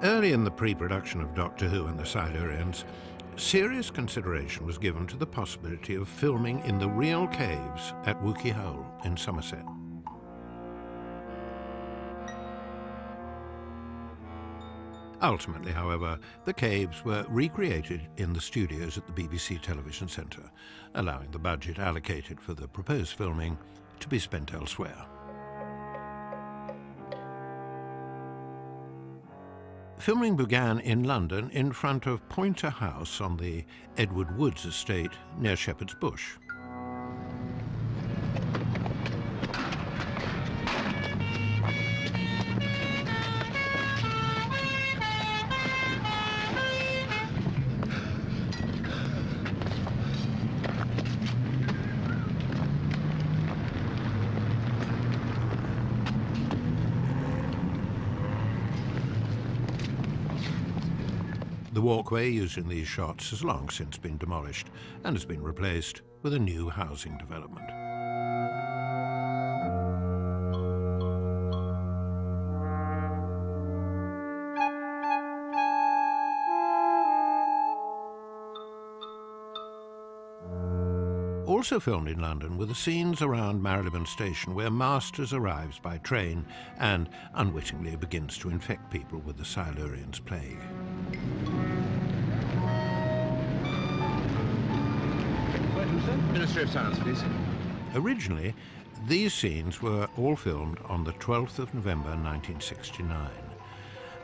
Early in the pre-production of Doctor Who and the Silurians, serious consideration was given to the possibility of filming in the real caves at Wookey Hole in Somerset. Ultimately, however, the caves were recreated in the studios at the BBC Television Centre, allowing the budget allocated for the proposed filming to be spent elsewhere. Filming began in London in front of Poynter House on the Edward Woods estate near Shepherd's Bush. The walkway used in these shots has long since been demolished and has been replaced with a new housing development. Also filmed in London were the scenes around Marylebone Station where Masters arrives by train and unwittingly begins to infect people with the Silurians plague. Ministry of Science, please. Originally, these scenes were all filmed on the 12th of November 1969.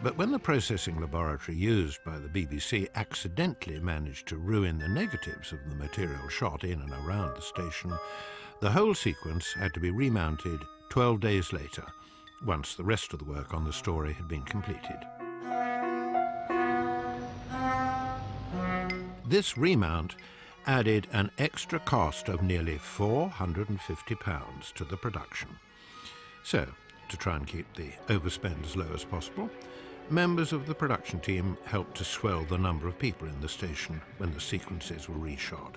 But when the processing laboratory used by the BBC accidentally managed to ruin the negatives of the material shot in and around the station, the whole sequence had to be remounted 12 days later, once the rest of the work on the story had been completed. This remount added an extra cost of nearly £450 to the production. So, to try and keep the overspend as low as possible, members of the production team helped to swell the number of people in the station when the sequences were reshot.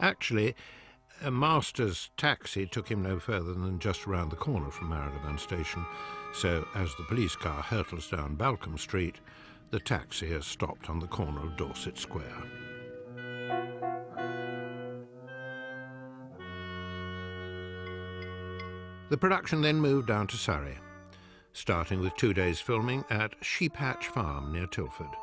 Actually, a Master's taxi took him no further than just around the corner from Marylebone Station, so as the police car hurtles down Balcombe Street, the taxi has stopped on the corner of Dorset Square. The production then moved down to Surrey, starting with 2 days filming at Sheephatch Farm near Tilford.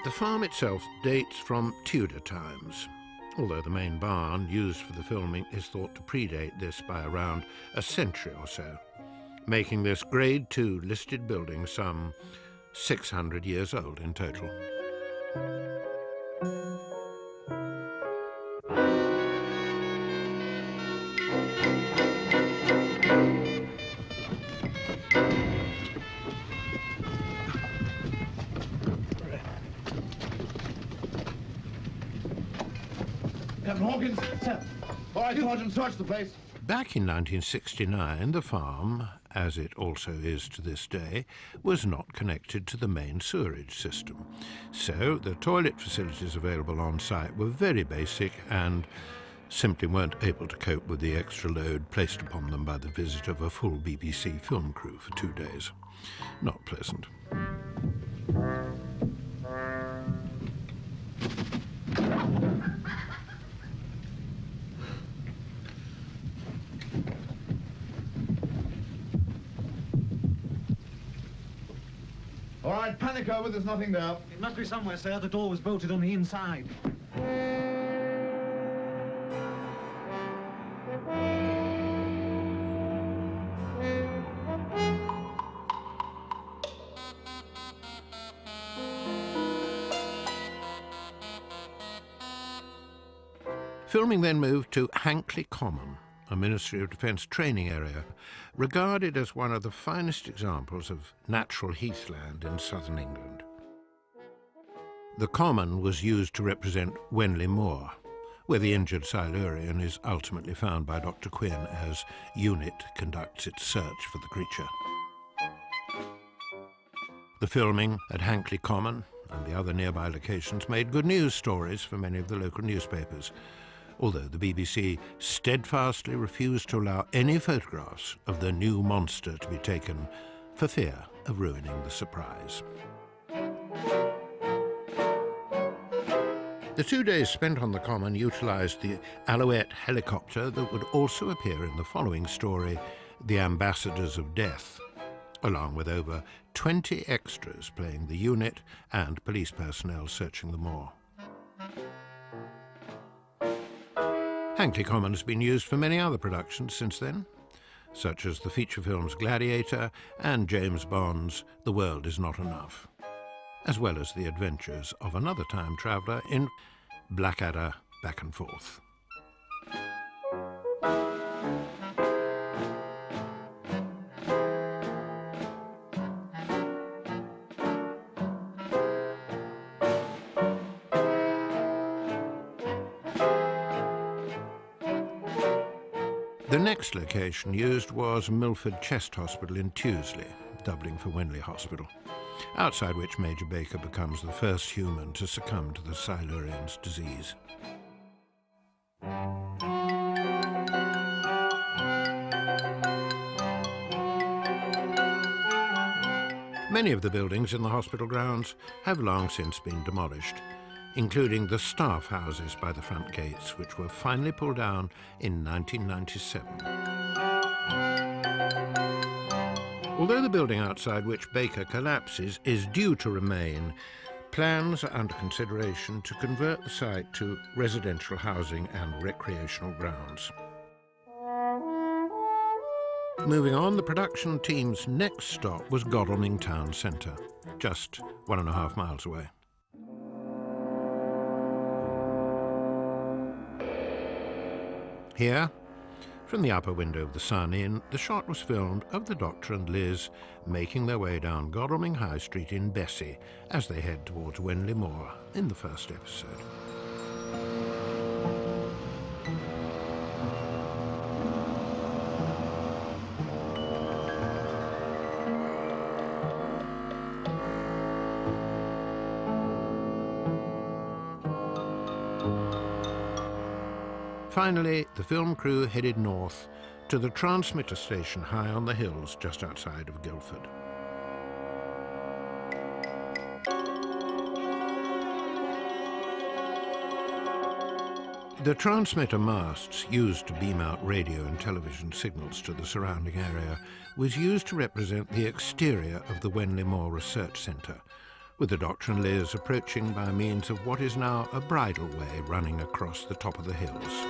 The farm itself dates from Tudor times, although the main barn used for the filming is thought to predate this by around a century or so, making this Grade II listed building some 600 years old in total. Captain Hawkins, sir. All right, Sergeant, search the place. Back in 1969, the farm, as it also is to this day, was not connected to the main sewerage system. So the toilet facilities available on site were very basic and simply weren't able to cope with the extra load placed upon them by the visit of a full BBC film crew for 2 days. Not pleasant. All right, panic over, there's nothing there. It must be somewhere, sir. The door was bolted on the inside. Filming then moved to Hankley Common, a Ministry of Defence training area, regarded as one of the finest examples of natural heathland in southern England. The common was used to represent Wenley Moor, where the injured Silurian is ultimately found by Dr. Quinn as UNIT conducts its search for the creature. The filming at Hankley Common and the other nearby locations made good news stories for many of the local newspapers, although the BBC steadfastly refused to allow any photographs of the new monster to be taken for fear of ruining the surprise. The 2 days spent on the Common utilised the Alouette helicopter that would also appear in the following story, The Ambassadors of Death, along with over 20 extras playing the unit and police personnel searching the moor. Hankley Common has been used for many other productions since then, such as the feature films Gladiator and James Bond's The World Is Not Enough, as well as the adventures of another time traveller in Blackadder Back and Forth. The next location used was Milford Chest Hospital in Tuesley, doubling for Wenley Hospital, outside which Major Baker becomes the first human to succumb to the Silurians disease. Many of the buildings in the hospital grounds have long since been demolished, including the staff houses by the front gates, which were finally pulled down in 1997. Although the building outside which Baker collapses is due to remain, plans are under consideration to convert the site to residential housing and recreational grounds. Moving on, the production team's next stop was Godalming Town Centre, just 1.5 miles away. Here, from the upper window of the Sun Inn, the shot was filmed of the Doctor and Liz making their way down Godalming High Street in Bessie as they head towards Wenley Moor in the first episode. Finally, the film crew headed north to the transmitter station high on the hills just outside of Guildford. The transmitter masts used to beam out radio and television signals to the surrounding area was used to represent the exterior of the Wenley Moor Research Centre, with the Doctor and Liz approaching by means of what is now a bridleway running across the top of the hills.